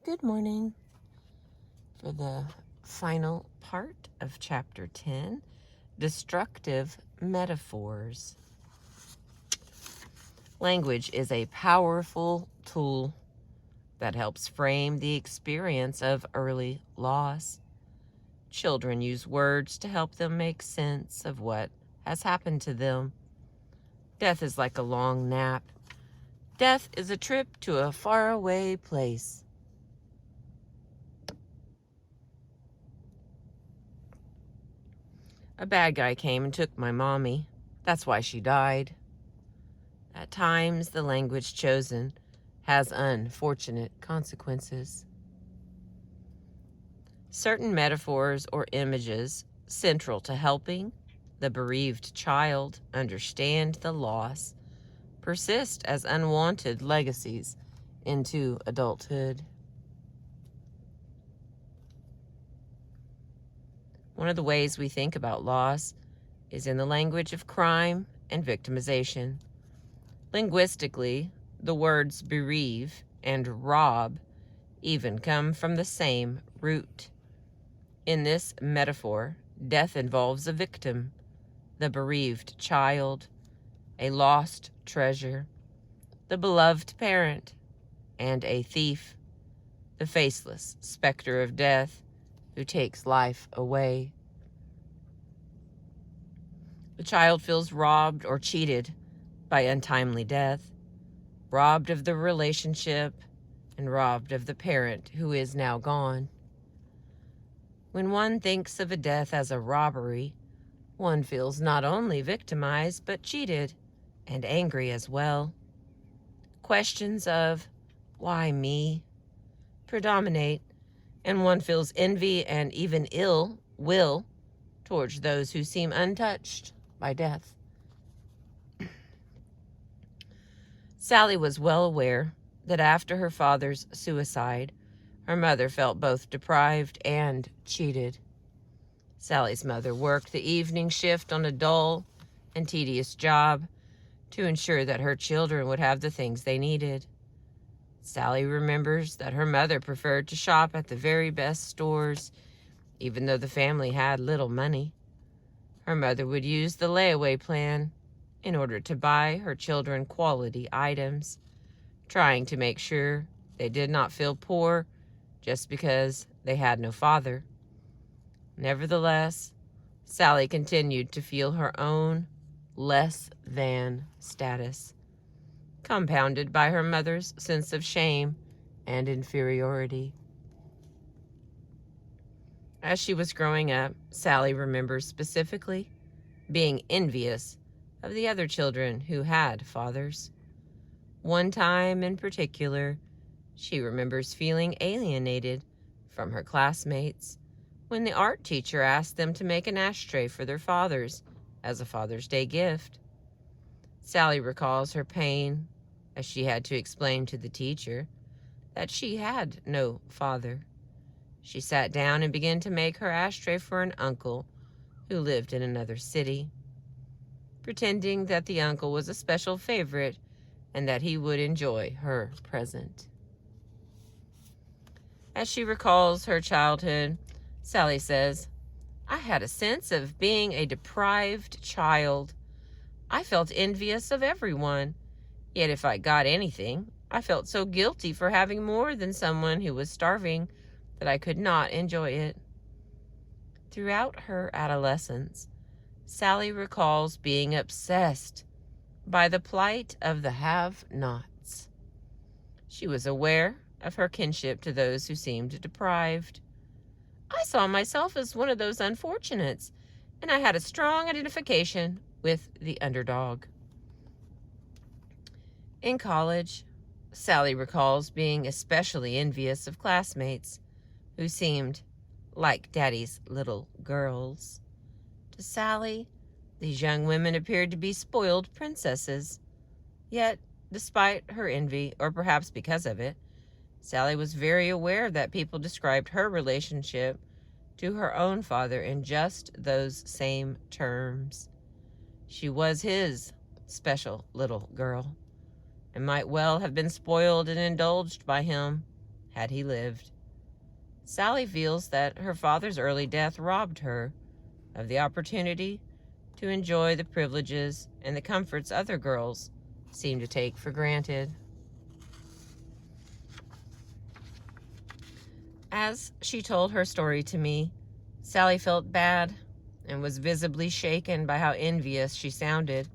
Good morning. For the final part of Chapter 10, Destructive Metaphors. Language is a powerful tool that helps frame the experience of early loss. Children use words to help them make sense of what has happened to them. Death is like a long nap. Death is a trip to a faraway place. A bad guy came and took my mommy. That's why she died. At times, the language chosen has unfortunate consequences. Certain metaphors or images central to helping the bereaved child understand the loss persist as unwanted legacies into adulthood. One of the ways we think about loss is in the language of crime and victimization. Linguistically, the words bereave and rob even come from the same root. In this metaphor, death involves a victim, the bereaved child, a lost treasure, the beloved parent, and a thief, the faceless specter of death who takes life away. The child feels robbed or cheated by untimely death, robbed of the relationship, and robbed of the parent who is now gone. When one thinks of a death as a robbery, one feels not only victimized, but cheated and angry as well. Questions of, why me, predominate, and one feels envy and even ill will towards those who seem untouched by death. Sally was well aware that after her father's suicide, her mother felt both deprived and cheated. Sally's mother worked the evening shift on a dull and tedious job to ensure that her children would have the things they needed. Sally remembers that her mother preferred to shop at the very best stores, even though the family had little money. Her mother would use the layaway plan in order to buy her children quality items, trying to make sure they did not feel poor just because they had no father. Nevertheless, Sally continued to feel her own less than status, compounded by her mother's sense of shame and inferiority. As she was growing up, Sally remembers specifically being envious of the other children who had fathers. One time in particular, she remembers feeling alienated from her classmates when the art teacher asked them to make an ashtray for their fathers as a Father's Day gift. Sally recalls her pain as she had to explain to the teacher that she had no father. She sat down and began to make her ashtray for an uncle who lived in another city, pretending that the uncle was a special favorite and that he would enjoy her present. As she recalls her childhood, Sally says, "I had a sense of being a deprived child. I felt envious of everyone, yet if I got anything, I felt so guilty for having more than someone who was starving that I could not enjoy it." Throughout her adolescence, Sally recalls being obsessed by the plight of the have-nots. She was aware of her kinship to those who seemed deprived. "I saw myself as one of those unfortunates, and I had a strong identification with the underdog." In college, Sally recalls being especially envious of classmates who seemed like Daddy's little girls. To Sally, these young women appeared to be spoiled princesses. Yet, despite her envy, or perhaps because of it, Sally was very aware that people described her relationship to her own father in just those same terms. She was his special little girl, and might well have been spoiled and indulged by him had he lived. Sally feels that her father's early death robbed her of the opportunity to enjoy the privileges and the comforts other girls seem to take for granted. As she told her story to me, Sally felt bad and was visibly shaken by how envious she sounded,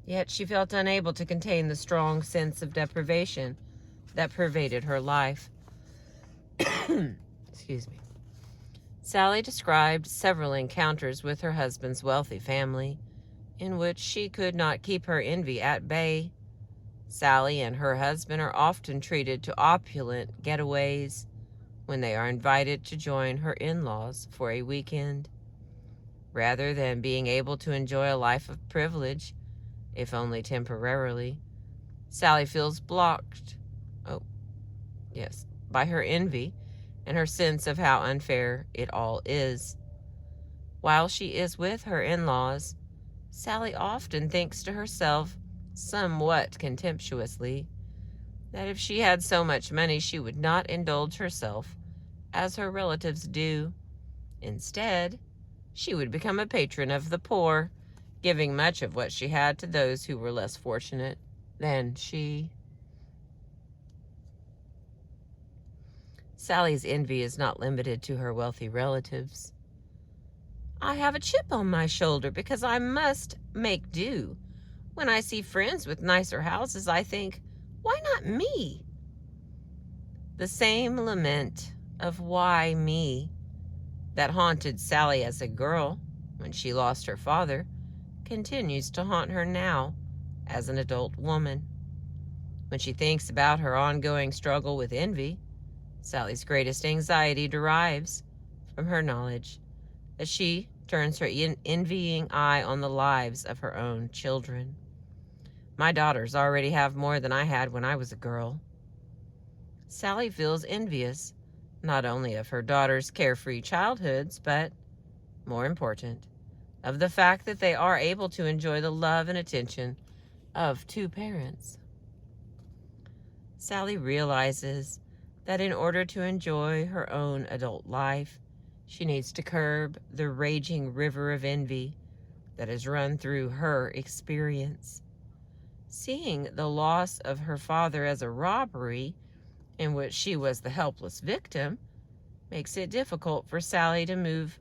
yet she felt unable to contain the strong sense of deprivation that pervaded her life. Excuse me. Sally described several encounters with her husband's wealthy family in which she could not keep her envy at bay. Sally and her husband are often treated to opulent getaways when they are invited to join her in-laws for a weekend. Rather than being able to enjoy a life of privilege, if only temporarily, Sally feels blocked, by her envy and her sense of how unfair it all is. While she is with her in-laws, Sally often thinks to herself, somewhat contemptuously, that if she had so much money she would not indulge herself as her relatives do. Instead, she would become a patron of the poor, giving much of what she had to those who were less fortunate than she. Sally's envy is not limited to her wealthy relatives. I have a chip on my shoulder because I must make do. When I see friends with nicer houses, I think, why not me? The same lament of why me that haunted Sally as a girl when she lost her father continues to haunt her now as an adult woman. When she thinks about her ongoing struggle with envy, Sally's greatest anxiety derives from her knowledge that she turns her envying eye on the lives of her own children. My daughters already have more than I had when I was a girl. Sally feels envious not only of her daughters' carefree childhoods, but, more important, of the fact that they are able to enjoy the love and attention of two parents. Sally realizes that in order to enjoy her own adult life, she needs to curb the raging river of envy that has run through her experience. Seeing the loss of her father as a robbery in which she was the helpless victim makes it difficult for Sally to move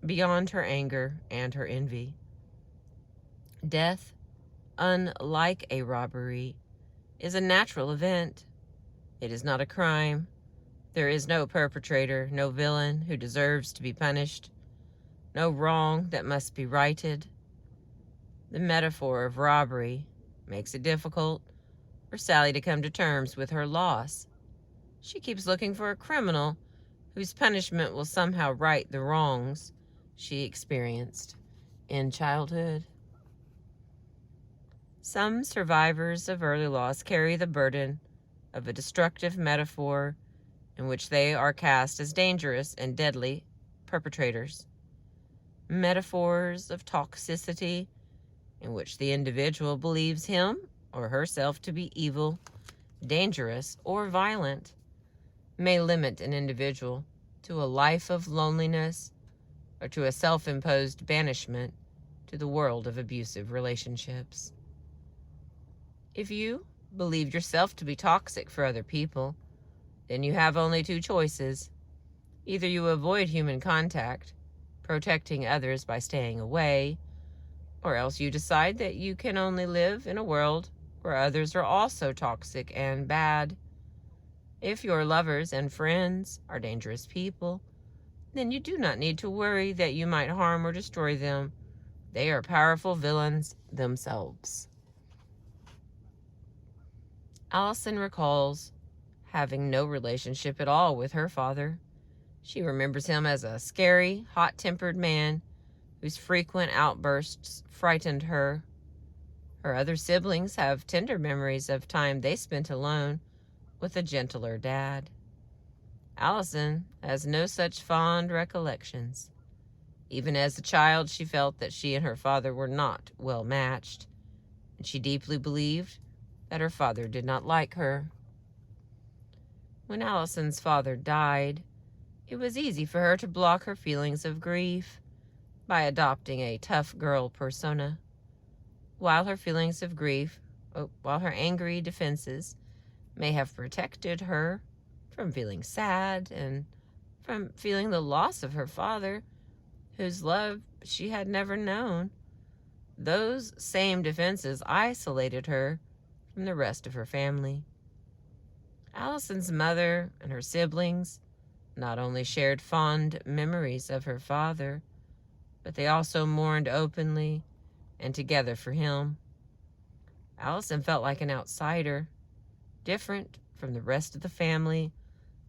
beyond her anger and her envy. Death, unlike a robbery, is a natural event. It is not a crime. There is no perpetrator, no villain who deserves to be punished, no wrong that must be righted. The metaphor of robbery makes it difficult for Sally to come to terms with her loss. She keeps looking for a criminal whose punishment will somehow right the wrongs she experienced in childhood. Some survivors of early loss carry the burden of a destructive metaphor in which they are cast as dangerous and deadly perpetrators. Metaphors of toxicity in which the individual believes him or herself to be evil, dangerous, or violent may limit an individual to a life of loneliness or to a self-imposed banishment to the world of abusive relationships. If you believe yourself to be toxic for other people, then you have only two choices. Either you avoid human contact, protecting others by staying away, or else you decide that you can only live in a world where others are also toxic and bad. If your lovers and friends are dangerous people, then you do not need to worry that you might harm or destroy them. They are powerful villains themselves. Allison recalls having no relationship at all with her father. She remembers him as a scary, hot-tempered man whose frequent outbursts frightened her. Her other siblings have tender memories of time they spent alone with a gentler dad. Allison has no such fond recollections. Even as a child, she felt that she and her father were not well matched, and she deeply believed that her father did not like her. When Allison's father died, it was easy for her to block her feelings of grief by adopting a tough girl persona. While her feelings of grief, while her angry defenses may have protected her from feeling sad and from feeling the loss of her father, whose love she had never known, those same defenses isolated her from the rest of her family. Allison's mother and her siblings not only shared fond memories of her father, but they also mourned openly and together for him. Allison felt like an outsider, different from the rest of the family,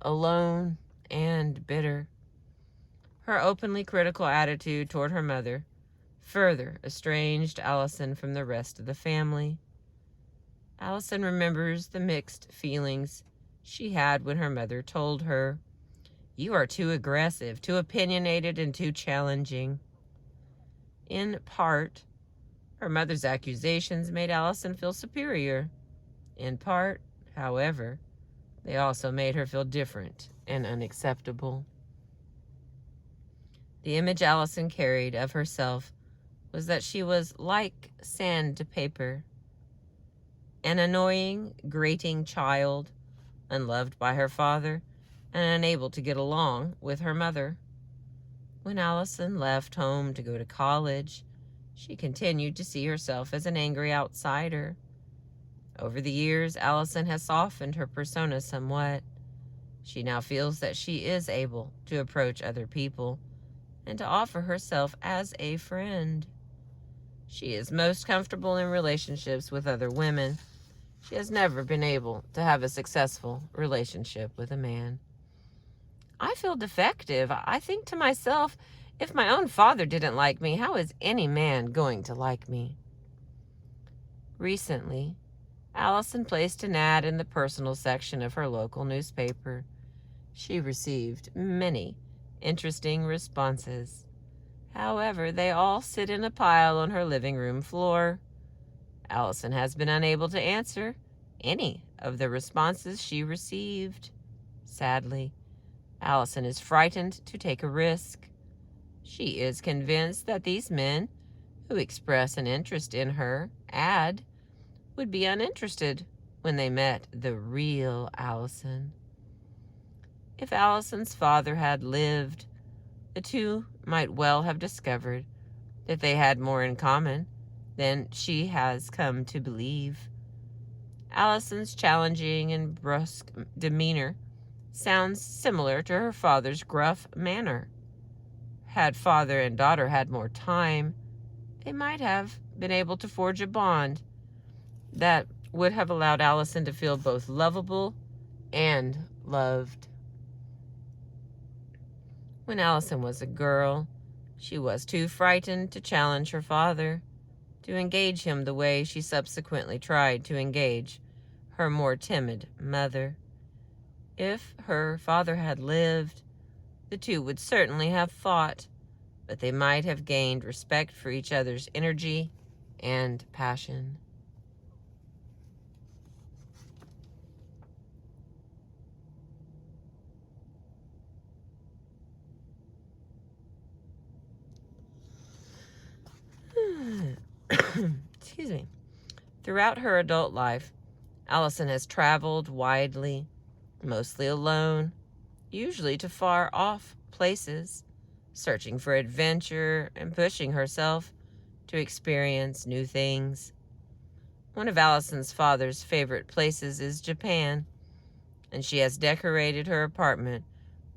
alone and bitter. Her openly critical attitude toward her mother further estranged Allison from the rest of the family. Allison remembers the mixed feelings she had when her mother told her, "You are too aggressive, too opinionated, and too challenging." In part, her mother's accusations made Allison feel superior. In part, however, they also made her feel different and unacceptable. The image Allison carried of herself was that she was like sandpaper, an annoying, grating child, unloved by her father and unable to get along with her mother. When Allison left home to go to college, she continued to see herself as an angry outsider. Over the years, Allison has softened her persona somewhat. She now feels that she is able to approach other people and to offer herself as a friend. She is most comfortable in relationships with other women. She has never been able to have a successful relationship with a man. I feel defective. I think to myself, if my own father didn't like me, how is any man going to like me? Recently, Allison placed an ad in the personal section of her local newspaper. She received many interesting responses. However, they all sit in a pile on her living room floor. Allison has been unable to answer any of the responses she received. Sadly, Allison is frightened to take a risk. She is convinced that these men who express an interest in her ad would be uninterested when they met the real Allison. If Allison's father had lived, the two might well have discovered that they had more in common than she has come to believe. Allison's challenging and brusque demeanor sounds similar to her father's gruff manner. Had father and daughter had more time, they might have been able to forge a bond that would have allowed Allison to feel both lovable and loved. When Allison was a girl, she was too frightened to challenge her father, to engage him the way she subsequently tried to engage her more timid mother. If her father had lived, the two would certainly have fought, but they might have gained respect for each other's energy and passion. Excuse me. Throughout her adult life, Allison has traveled widely, mostly alone, usually to far off places, searching for adventure and pushing herself to experience new things. One of Allison's father's favorite places is Japan, and she has decorated her apartment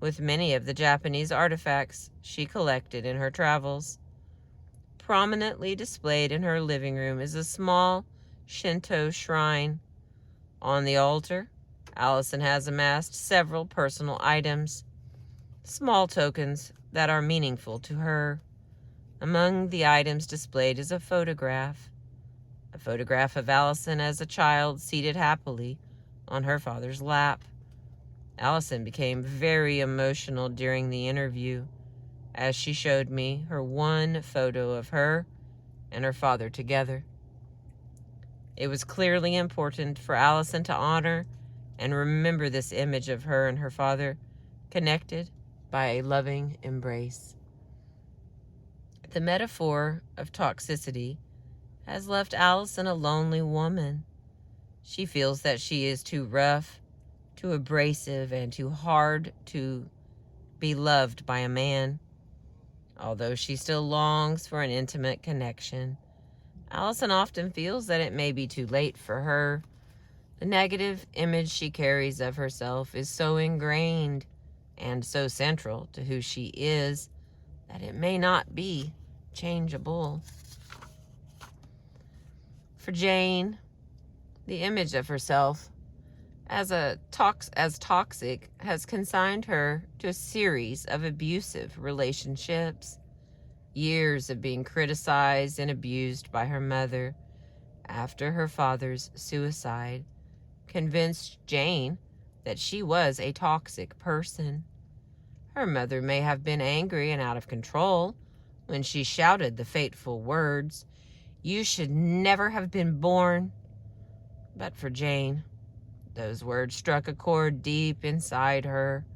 with many of the Japanese artifacts she collected in her travels. Prominently displayed in her living room is a small Shinto shrine. On the altar, Allison has amassed several personal items, small tokens that are meaningful to her. Among the items displayed is a photograph of Allison as a child seated happily on her father's lap. Allison became very emotional during the interview as she showed me her one photo of her and her father together. It was clearly important for Allison to honor and remember this image of her and her father connected by a loving embrace. The metaphor of toxicity has left Allison a lonely woman. She feels that she is too rough, too abrasive, and too hard to be loved by a man. Although she still longs for an intimate connection, Allison often feels that it may be too late for her. The negative image she carries of herself is so ingrained and so central to who she is that it may not be changeable. For Jane, the image of herself as toxic has consigned her to a series of abusive relationships. Years of being criticized and abused by her mother after her father's suicide convinced Jane that she was a toxic person. Her mother may have been angry and out of control when she shouted the fateful words, "You should never have been born." But for Jane, those words struck a chord deep inside her.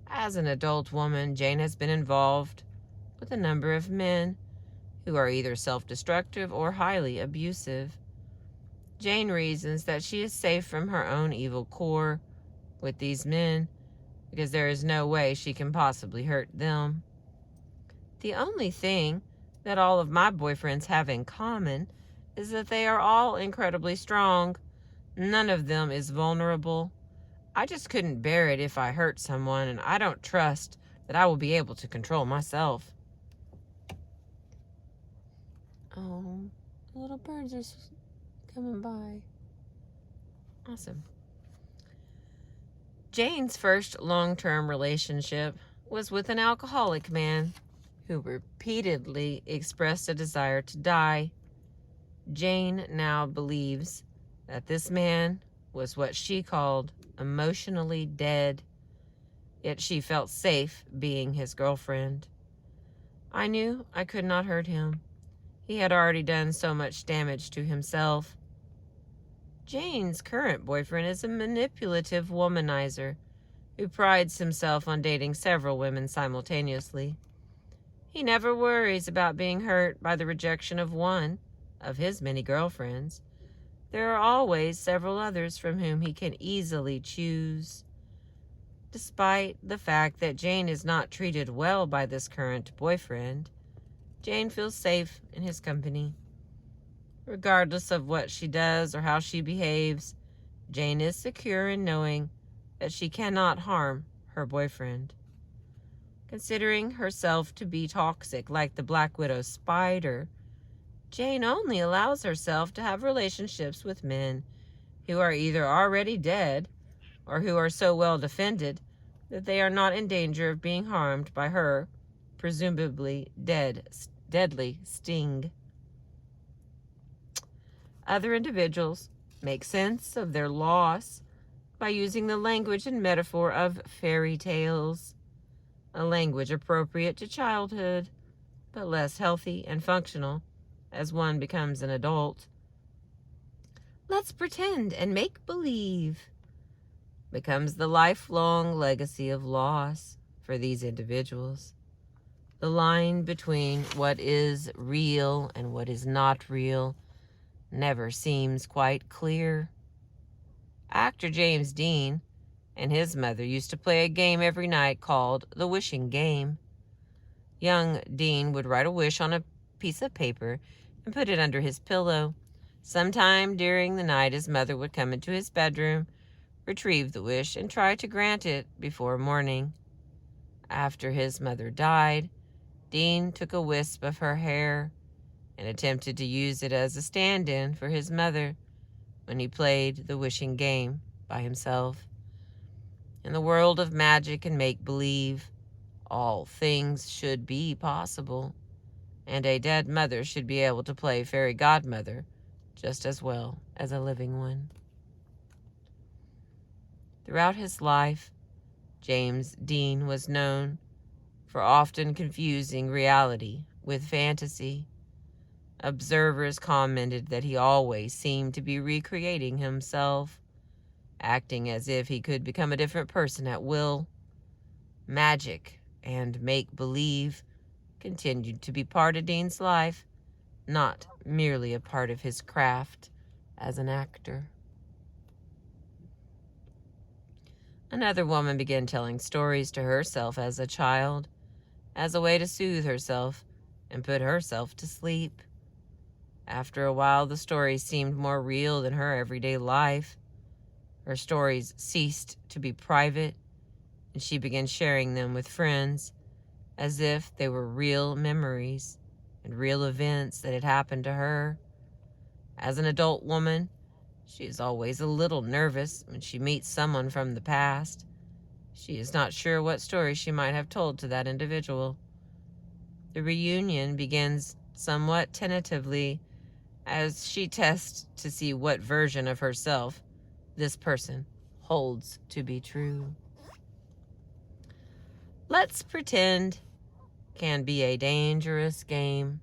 As an adult woman, Jane has been involved with a number of men who are either self-destructive or highly abusive. Jane reasons that she is safe from her own evil core with these men because there is no way she can possibly hurt them. The only thing that all of my boyfriends have in common is that they are all incredibly strong. None of them is vulnerable. I just couldn't bear it if I hurt someone, and I don't trust that I will be able to control myself. Oh, the little birds are coming by. Awesome. Jane's first long-term relationship was with an alcoholic man who repeatedly expressed a desire to die. Jane now believes that this man was what she called emotionally dead, yet she felt safe being his girlfriend. I knew I could not hurt him. He had already done so much damage to himself. Jane's current boyfriend is a manipulative womanizer who prides himself on dating several women simultaneously. He never worries about being hurt by the rejection of one of his many girlfriends. There are always several others from whom he can easily choose. Despite the fact that Jane is not treated well by this current boyfriend, Jane feels safe in his company. Regardless of what she does or how she behaves, Jane is secure in knowing that she cannot harm her boyfriend. Considering herself to be toxic like the Black Widow spider, Jane only allows herself to have relationships with men who are either already dead or who are so well defended that they are not in danger of being harmed by her, presumably deadly sting. Other individuals make sense of their loss by using the language and metaphor of fairy tales, a language appropriate to childhood, but less healthy and functional as one becomes an adult. Let's pretend and make believe becomes the lifelong legacy of loss for these individuals. The line between what is real and what is not real never seems quite clear. Actor James Dean and his mother used to play a game every night called the wishing game. Young Dean would write a wish on a piece of paper and put it under his pillow. Sometime during the night, his mother would come into his bedroom, retrieve the wish, and try to grant it before morning. After his mother died, Dean took a wisp of her hair and attempted to use it as a stand-in for his mother when he played the wishing game by himself. In the world of magic and make-believe, all things should be possible, and a dead mother should be able to play fairy godmother just as well as a living one. Throughout his life, James Dean was known for often confusing reality with fantasy. Observers commented that he always seemed to be recreating himself. acting as if he could become a different person at will. Magic and make-believe continued to be part of Dean's life, not merely a part of his craft as an actor. Another woman began telling stories to herself as a child, as a way to soothe herself and put herself to sleep. After a while, the stories seemed more real than her everyday life. Her stories ceased to be private, and she began sharing them with friends as if they were real memories and real events that had happened to her. As an adult woman, she is always a little nervous when she meets someone from the past. She is not sure what story she might have told to that individual. The reunion begins somewhat tentatively as she tests to see what version of herself this person holds to be true. Let's pretend can be a dangerous game,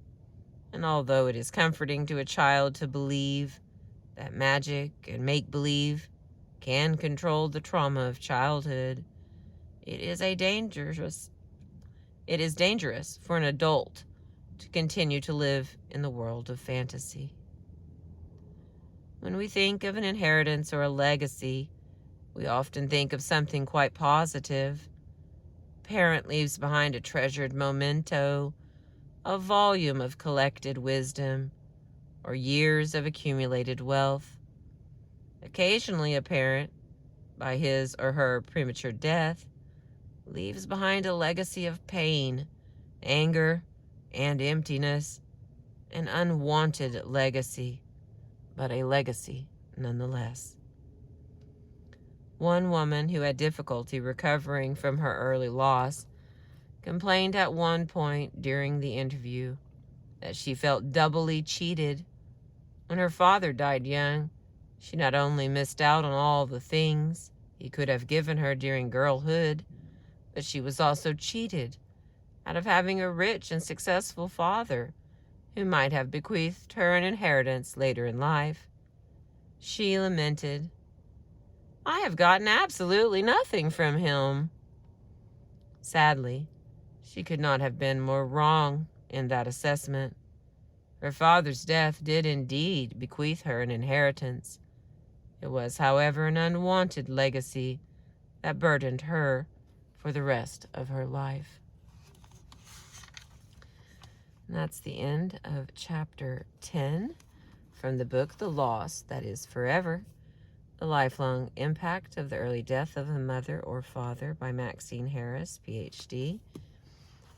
and although it is comforting to a child to believe that magic and make-believe can control the trauma of childhood, it is dangerous for an adult to continue to live in the world of fantasy. When we think of an inheritance or a legacy, we often think of something quite positive. A parent leaves behind a treasured memento, a volume of collected wisdom, or years of accumulated wealth. Occasionally, a parent, by his or her premature death, leaves behind a legacy of pain, anger, and emptiness, an unwanted legacy, but a legacy nonetheless. One woman who had difficulty recovering from her early loss complained at one point during the interview that she felt doubly cheated. When her father died young, she not only missed out on all the things he could have given her during girlhood, but she was also cheated out of having a rich and successful father who might have bequeathed her an inheritance later in life. She lamented, "I have gotten absolutely nothing from him." Sadly, she could not have been more wrong in that assessment. Her father's death did indeed bequeath her an inheritance. It was, however, an unwanted legacy that burdened her for the rest of her life. And that's the end of chapter 10 from the book The Loss That Is Forever, The Lifelong Impact of the Early Death of a Mother or Father by Maxine Harris, PhD.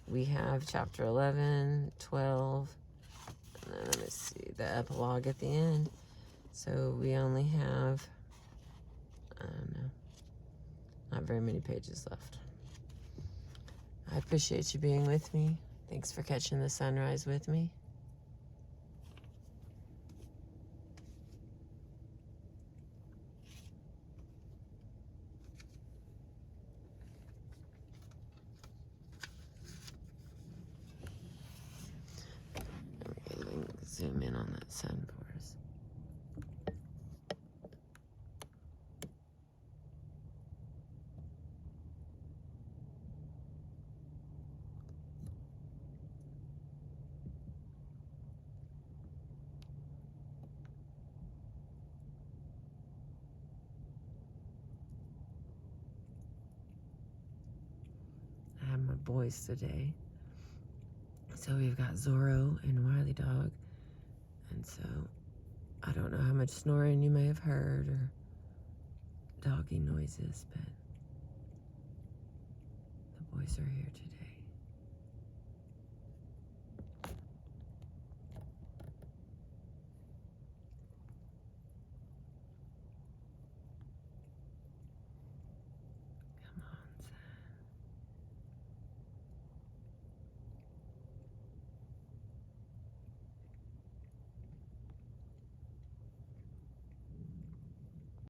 We have chapter 11, 12, and then let me see, the epilogue at the end. So we only have, I don't know, not very many pages left. I appreciate you being with me. Thanks for catching the sunrise with me. Zoom in on that sun for us. I have my boys today. So we've got Zorro and Wiley Dog. And so I don't know how much snoring you may have heard or doggy noises, but the boys are here today.